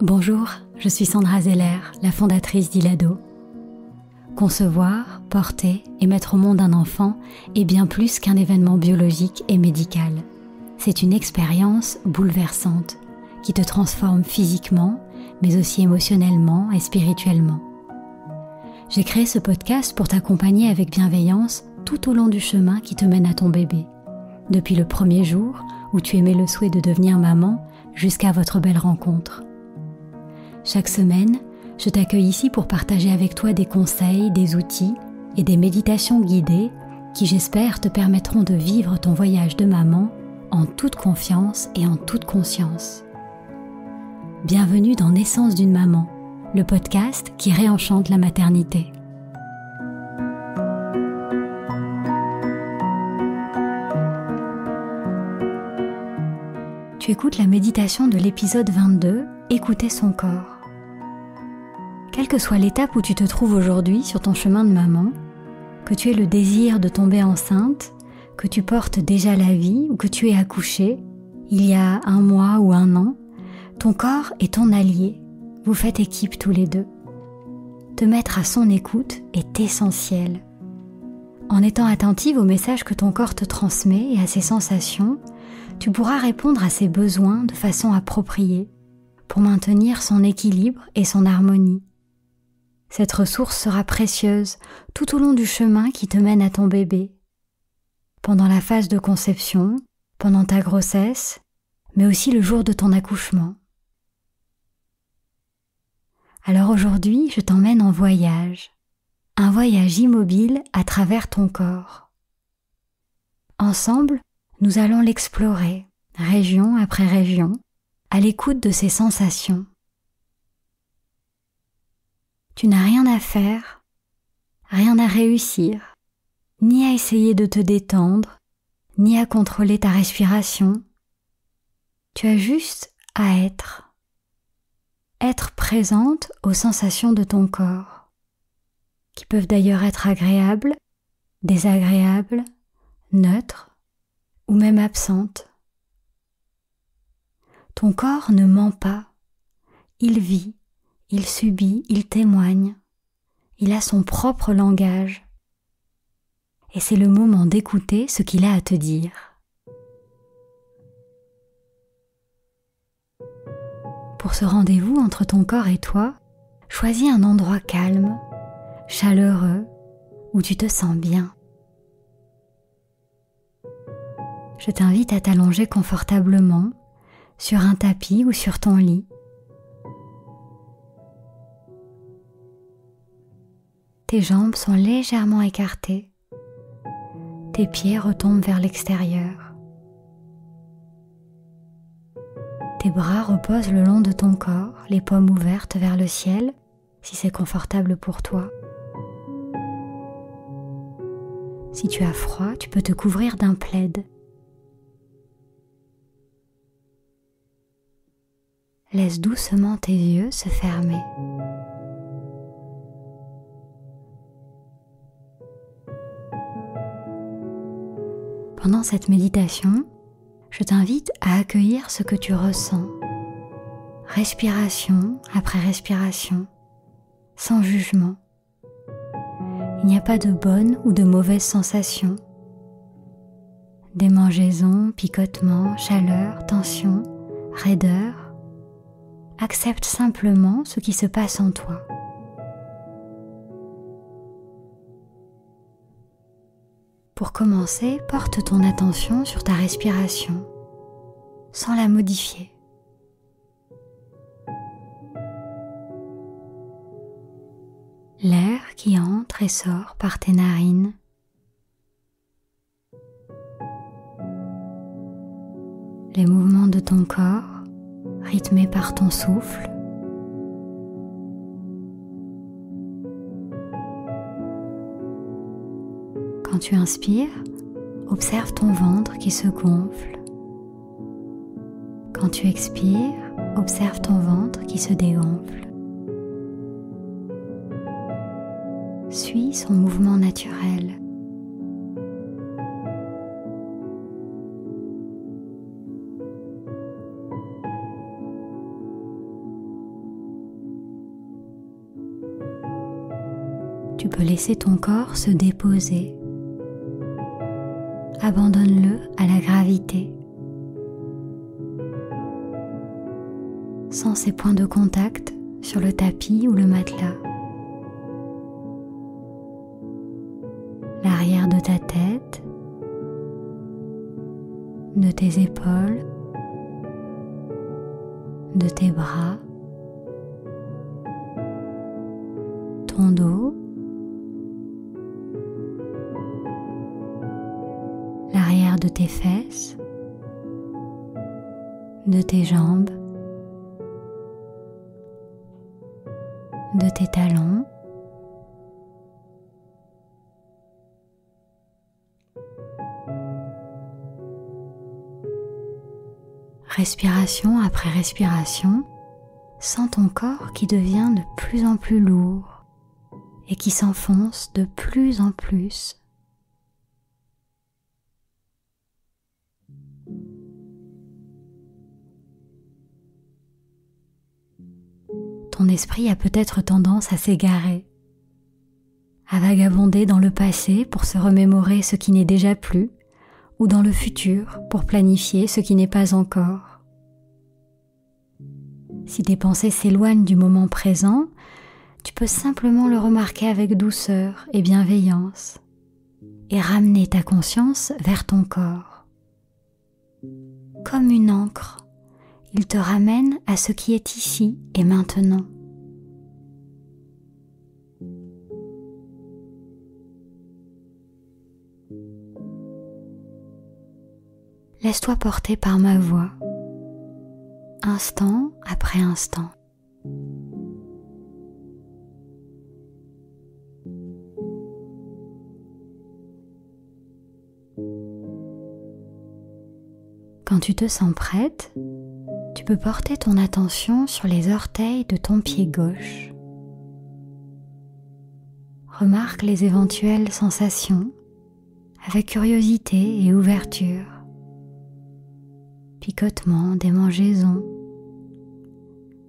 Bonjour, je suis Sandra Zeller, la fondatrice d'Ilado. Concevoir, porter et mettre au monde un enfant est bien plus qu'un événement biologique et médical. C'est une expérience bouleversante qui te transforme physiquement, mais aussi émotionnellement et spirituellement. J'ai créé ce podcast pour t'accompagner avec bienveillance tout au long du chemin qui te mène à ton bébé. Depuis le premier jour où tu émets le souhait de devenir maman jusqu'à votre belle rencontre. Chaque semaine, je t'accueille ici pour partager avec toi des conseils, des outils et des méditations guidées qui, j'espère, te permettront de vivre ton voyage de maman en toute confiance et en toute conscience. Bienvenue dans Naissance d'une maman, le podcast qui réenchante la maternité. Tu écoutes la méditation de l'épisode 22, Écouter son corps. Quelle que soit l'étape où tu te trouves aujourd'hui sur ton chemin de maman, que tu aies le désir de tomber enceinte, que tu portes déjà la vie ou que tu aies accouché, il y a 1 mois ou 1 an, ton corps est ton allié, vous faites équipe tous les deux. Te mettre à son écoute est essentiel. En étant attentive aux messages que ton corps te transmet et à ses sensations, tu pourras répondre à ses besoins de façon appropriée pour maintenir son équilibre et son harmonie. Cette ressource sera précieuse tout au long du chemin qui te mène à ton bébé. Pendant la phase de conception, pendant ta grossesse, mais aussi le jour de ton accouchement. Alors aujourd'hui, je t'emmène en voyage. Un voyage immobile à travers ton corps. Ensemble, nous allons l'explorer, région après région, à l'écoute de ses sensations. Tu n'as rien à faire, rien à réussir, ni à essayer de te détendre, ni à contrôler ta respiration. Tu as juste à être. Être présente aux sensations de ton corps, qui peuvent d'ailleurs être agréables, désagréables, neutres ou même absentes. Ton corps ne ment pas, il vit, il subit, il témoigne, il a son propre langage. Et c'est le moment d'écouter ce qu'il a à te dire. Pour ce rendez-vous entre ton corps et toi, choisis un endroit calme, chaleureux, où tu te sens bien. Je t'invite à t'allonger confortablement sur un tapis ou sur ton lit. Tes jambes sont légèrement écartées. Tes pieds retombent vers l'extérieur. Tes bras reposent le long de ton corps, les paumes ouvertes vers le ciel, si c'est confortable pour toi. Si tu as froid, tu peux te couvrir d'un plaid. Laisse doucement tes yeux se fermer. Pendant cette méditation, je t'invite à accueillir ce que tu ressens, respiration après respiration, sans jugement. Il n'y a pas de bonnes ou de mauvaises sensations. Démangeaisons, picotements, chaleur, tension, raideur. Accepte simplement ce qui se passe en toi. Pour commencer, porte ton attention sur ta respiration, sans la modifier. L'air qui entre et sort par tes narines. Les mouvements de ton corps, rythmés par ton souffle. Quand tu inspires, observe ton ventre qui se gonfle. Quand tu expires, observe ton ventre qui se dégonfle. Suis son mouvement naturel. tu peux laisser ton corps se déposer. Abandonne-le à la gravité. Sens ses points de contact sur le tapis ou le matelas. L'arrière de ta tête, de tes épaules, de tes bras, ton dos, l'arrière de tes fesses, de tes jambes, de tes talons, respiration après respiration, sens ton corps qui devient de plus en plus lourd et qui s'enfonce de plus en plus. Ton esprit a peut-être tendance à s'égarer, à vagabonder dans le passé pour se remémorer ce qui n'est déjà plus, ou dans le futur pour planifier ce qui n'est pas encore. Si tes pensées s'éloignent du moment présent, tu peux simplement le remarquer avec douceur et bienveillance et ramener ta conscience vers ton corps. Comme une ancre, il te ramène à ce qui est ici et maintenant. Laisse-toi porter par ma voix, instant après instant. Quand tu te sens prête, tu peux porter ton attention sur les orteils de ton pied gauche. Remarque les éventuelles sensations avec curiosité et ouverture. Picotement, démangeaison.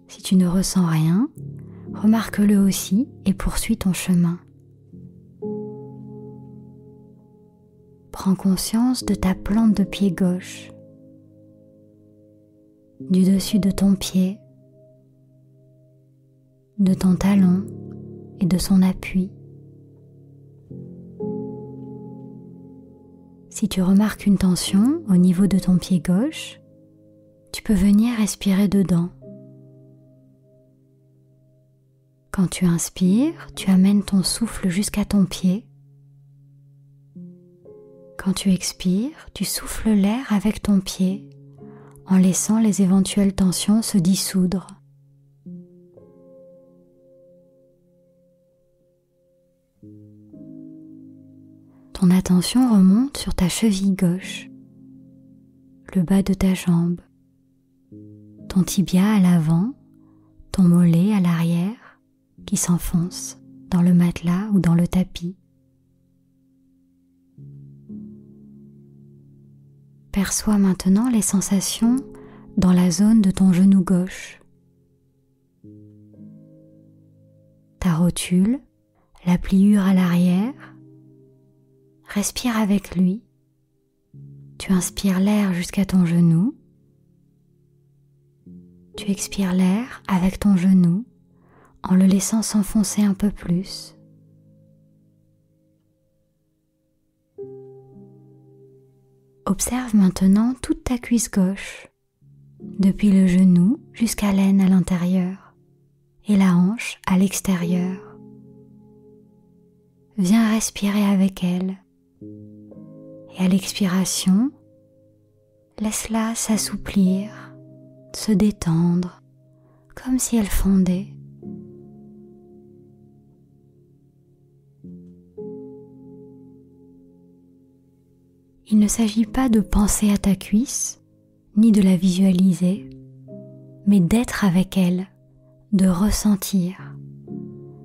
Si tu ne ressens rien, remarque-le aussi et poursuis ton chemin. Prends conscience de ta plante de pied gauche, du dessus de ton pied, de ton talon et de son appui. Si tu remarques une tension au niveau de ton pied gauche, tu peux venir respirer dedans. Quand tu inspires, tu amènes ton souffle jusqu'à ton pied. Quand tu expires, tu souffles l'air avec ton pied en laissant les éventuelles tensions se dissoudre. Ton attention remonte sur ta cheville gauche, le bas de ta jambe, ton tibia à l'avant, ton mollet à l'arrière qui s'enfonce dans le matelas ou dans le tapis. Perçois maintenant les sensations dans la zone de ton genou gauche. Ta rotule, la pliure à l'arrière. Respire avec lui. Tu inspires l'air jusqu'à ton genou. Tu expires l'air avec ton genou en le laissant s'enfoncer un peu plus. Observe maintenant toute ta cuisse gauche, depuis le genou jusqu'à l'aine à l'intérieur et la hanche à l'extérieur. Viens respirer avec elle. Et à l'expiration, laisse-la s'assouplir, se détendre, comme si elle fondait. Il ne s'agit pas de penser à ta cuisse, ni de la visualiser, mais d'être avec elle, de ressentir,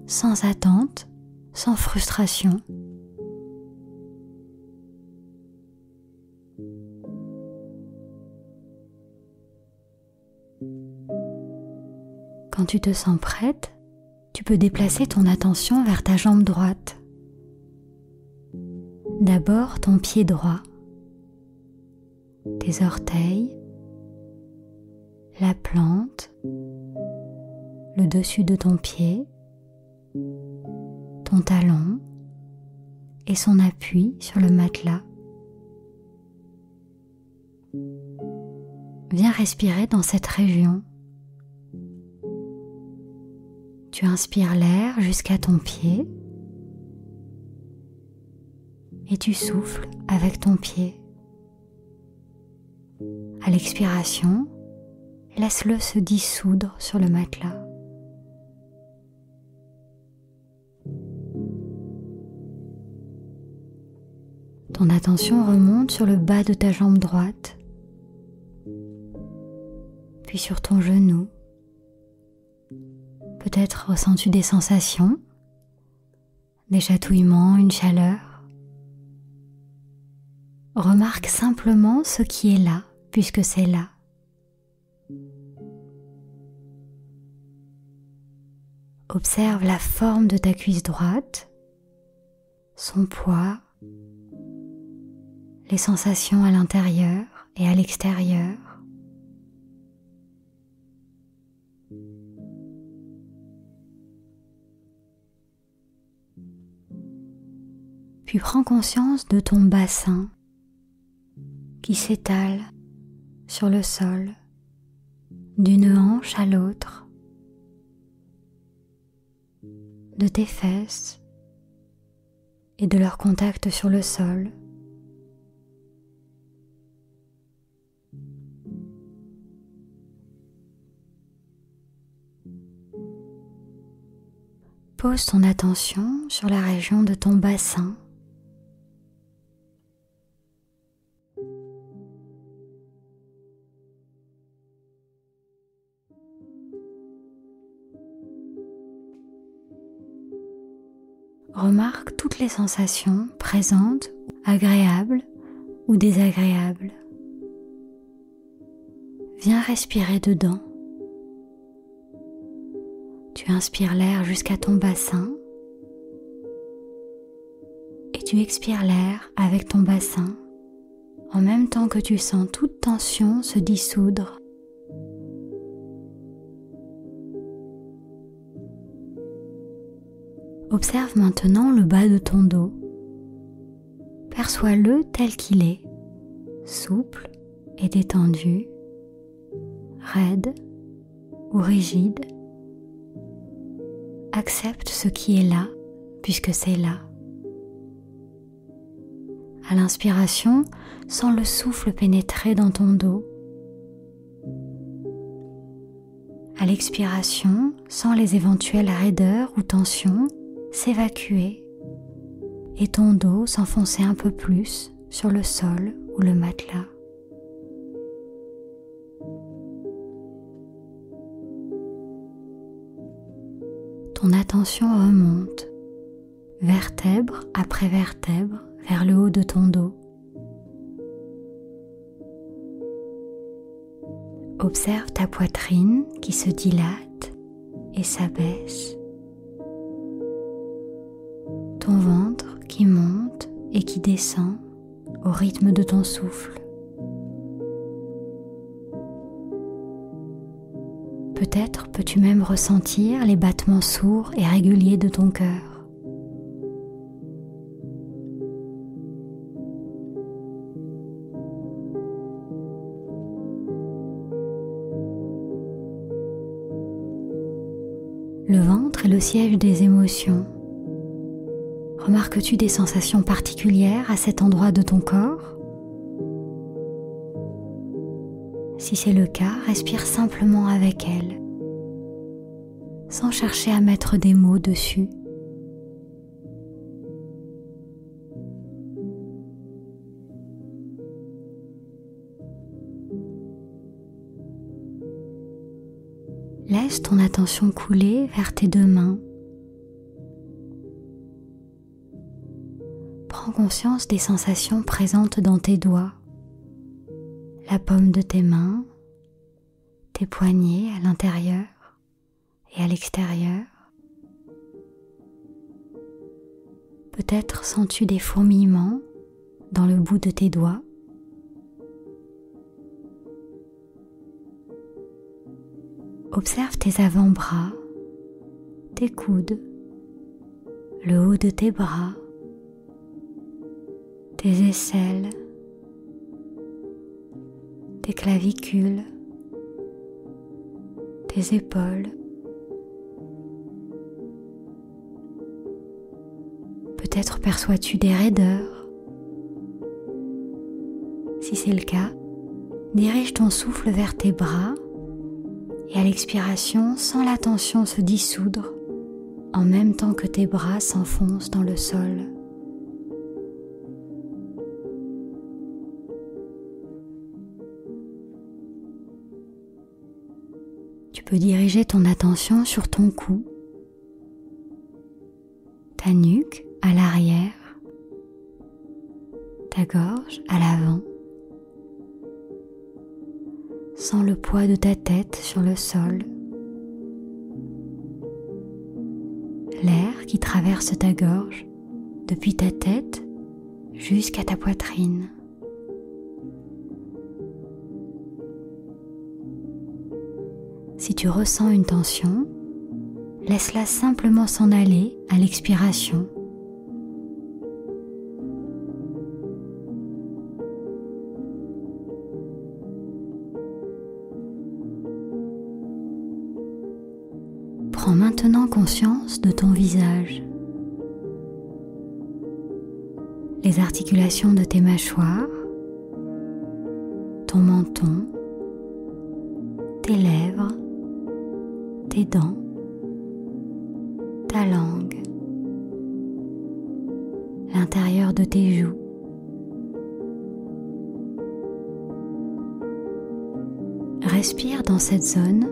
sans attente, sans frustration. Quand tu te sens prête, tu peux déplacer ton attention vers ta jambe droite. D'abord ton pied droit, tes orteils, la plante, le dessus de ton pied, ton talon et son appui sur le matelas. Viens respirer dans cette région. Tu inspires l'air jusqu'à ton pied et tu souffles avec ton pied. À l'expiration, laisse-le se dissoudre sur le matelas. Ton attention remonte sur le bas de ta jambe droite, puis sur ton genou. Peut-être ressens-tu des sensations, des chatouillements, une chaleur. Remarque simplement ce qui est là, puisque c'est là. Observe la forme de ta cuisse droite, son poids, les sensations à l'intérieur et à l'extérieur. Puis prends conscience de ton bassin qui s'étale sur le sol d'une hanche à l'autre, de tes fesses et de leur contact sur le sol. Pose ton attention sur la région de ton bassin. Remarque toutes les sensations présentes, agréables ou désagréables. Viens respirer dedans. Tu inspires l'air jusqu'à ton bassin et tu expires l'air avec ton bassin en même temps que tu sens toute tension se dissoudre. Observe maintenant le bas de ton dos. Perçois-le tel qu'il est, souple et détendu, raide ou rigide. Accepte ce qui est là, puisque c'est là. À l'inspiration, sens le souffle pénétrer dans ton dos. À l'expiration, sens les éventuelles raideurs ou tensions s'évacuer et ton dos s'enfoncer un peu plus sur le sol ou le matelas. Ton attention remonte, vertèbre après vertèbre, vers le haut de ton dos. Observe ta poitrine qui se dilate et s'abaisse, ton ventre qui monte et qui descend au rythme de ton souffle. Peut-être peux-tu même ressentir les battements sourds et réguliers de ton cœur. Le ventre est le siège des émotions. Remarques-tu des sensations particulières à cet endroit de ton corps ? Si c'est le cas, respire simplement avec elle, sans chercher à mettre des mots dessus. Laisse ton attention couler vers tes deux mains. Prends conscience des sensations présentes dans tes doigts, la paume de tes mains, tes poignets à l'intérieur et à l'extérieur, Peut-être sens-tu des fourmillements dans le bout de tes doigts. Observe tes avant-bras, tes coudes, le haut de tes bras, tes aisselles, tes clavicules, tes épaules. Peut-être perçois-tu des raideurs. Si c'est le cas, dirige ton souffle vers tes bras et à l'expiration, sens la tension se dissoudre en même temps que tes bras s'enfoncent dans le sol. Tu peux diriger ton attention sur ton cou, ta nuque à l'arrière, ta gorge à l'avant. Sens le poids de ta tête sur le sol. L'air qui traverse ta gorge depuis ta tête jusqu'à ta poitrine. Si tu ressens une tension, laisse-la simplement s'en aller à l'expiration. Prends maintenant conscience de ton visage. Les articulations de tes mâchoires, ton menton, tes lèvres, tes dents, ta langue, l'intérieur de tes joues. Respire dans cette zone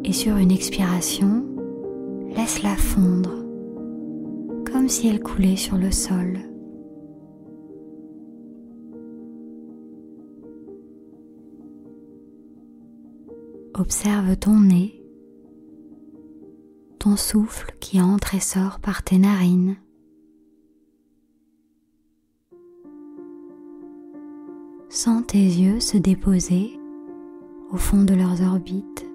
et sur une expiration, laisse-la fondre comme si elle coulait sur le sol. Observe ton nez, ton souffle qui entre et sort par tes narines. Sens tes yeux se déposer au fond de leurs orbites.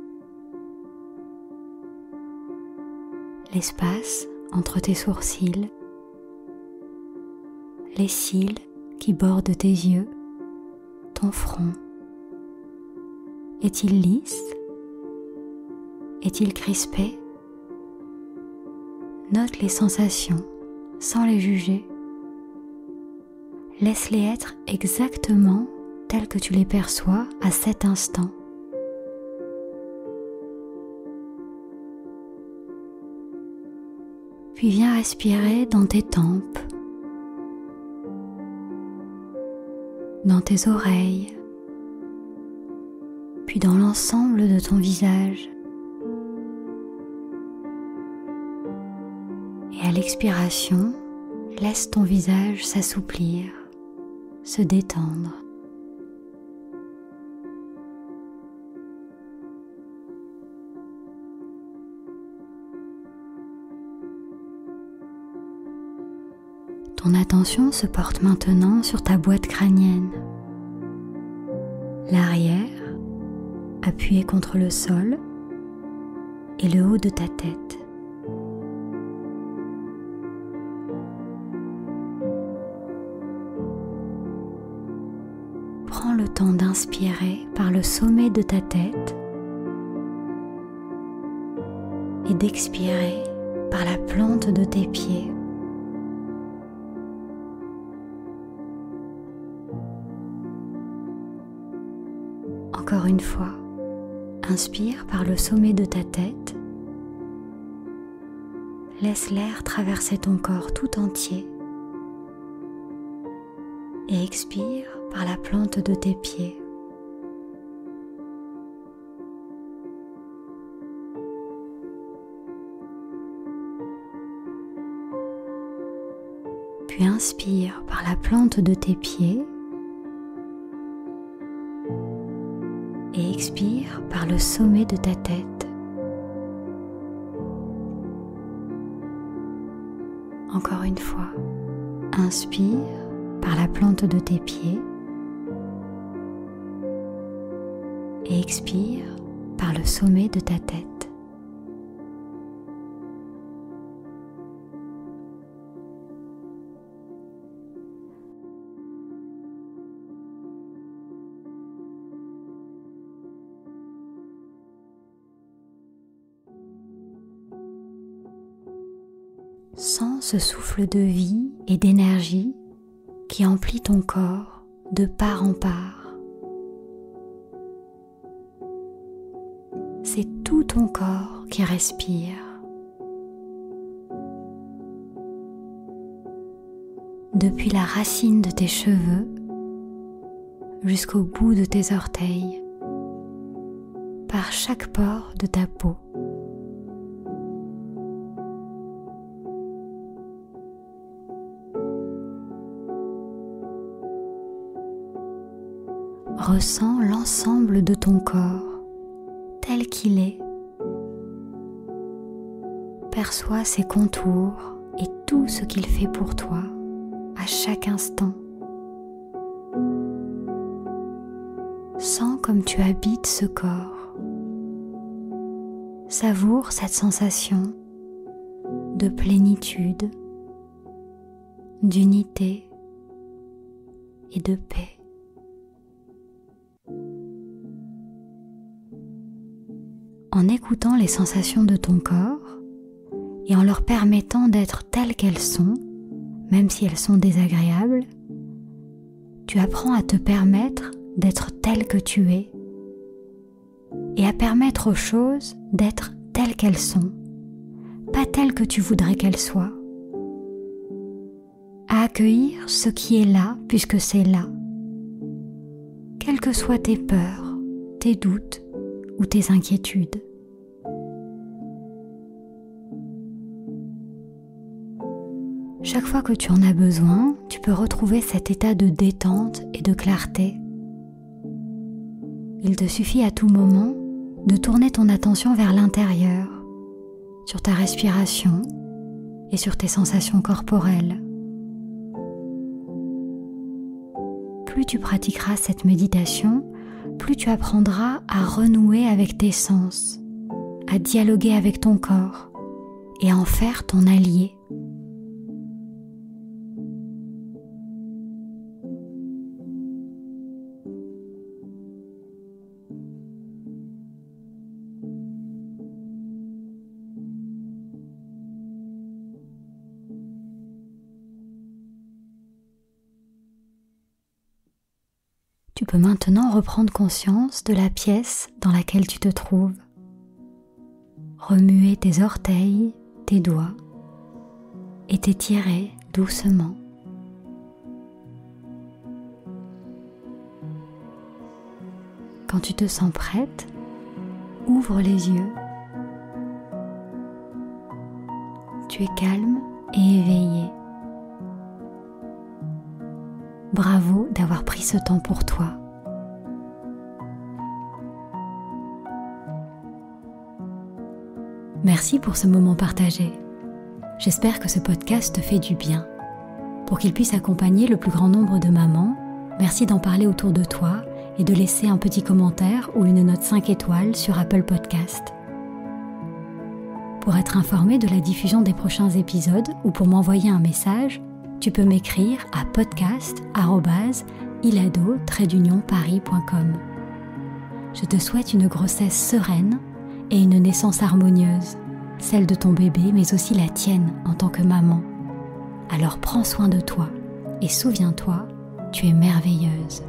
L'espace entre tes sourcils, les cils qui bordent tes yeux, ton front. Est-il lisse? Est-il crispé? Note les sensations sans les juger. Laisse-les être exactement telles que tu les perçois à cet instant. Puis viens respirer dans tes tempes, dans tes oreilles, puis dans l'ensemble de ton visage. Et à l'expiration, laisse ton visage s'assouplir, se détendre. Ton attention se porte maintenant sur ta boîte crânienne. L'arrière, appuyé contre le sol, et le haut de ta tête. Prends le temps d'inspirer par le sommet de ta tête et d'expirer par la plante de tes pieds. Encore une fois, inspire par le sommet de ta tête. Laisse l'air traverser ton corps tout entier. Et expire par la plante de tes pieds. Puis inspire par la plante de tes pieds. Et expire par le sommet de ta tête. Encore une fois, inspire par la plante de tes pieds et expire par le sommet de ta tête. Sens ce souffle de vie et d'énergie qui emplit ton corps de part en part. C'est tout ton corps qui respire. Depuis la racine de tes cheveux jusqu'au bout de tes orteils, par chaque pore de ta peau. Ressens l'ensemble de ton corps tel qu'il est. Perçois ses contours et tout ce qu'il fait pour toi à chaque instant. Sens comme tu habites ce corps. Savoure cette sensation de plénitude, d'unité et de paix. En écoutant les sensations de ton corps et en leur permettant d'être telles qu'elles sont, même si elles sont désagréables, tu apprends à te permettre d'être tel que tu es et à permettre aux choses d'être telles qu'elles sont, pas telles que tu voudrais qu'elles soient. À accueillir ce qui est là puisque c'est là, quelles que soient tes peurs, tes doutes ou tes inquiétudes. Chaque fois que tu en as besoin, tu peux retrouver cet état de détente et de clarté. Il te suffit à tout moment de tourner ton attention vers l'intérieur, sur ta respiration et sur tes sensations corporelles. Plus tu pratiqueras cette méditation, plus tu apprendras à renouer avec tes sens, à dialoguer avec ton corps et à en faire ton allié. Tu peux maintenant reprendre conscience de la pièce dans laquelle tu te trouves. Remuer tes orteils, tes doigts et t'étirer doucement. Quand tu te sens prête, ouvre les yeux. Tu es calme et éveillé. Bravo d'avoir pris ce temps pour toi. Merci pour ce moment partagé. J'espère que ce podcast te fait du bien. Pour qu'il puisse accompagner le plus grand nombre de mamans, merci d'en parler autour de toi et de laisser un petit commentaire ou une note 5 étoiles sur Apple Podcast. Pour être informé de la diffusion des prochains épisodes ou pour m'envoyer un message, tu peux m'écrire à podcast@ilado-paris.com. Je te souhaite une grossesse sereine et une naissance harmonieuse, celle de ton bébé mais aussi la tienne en tant que maman. Alors prends soin de toi et souviens-toi, tu es merveilleuse.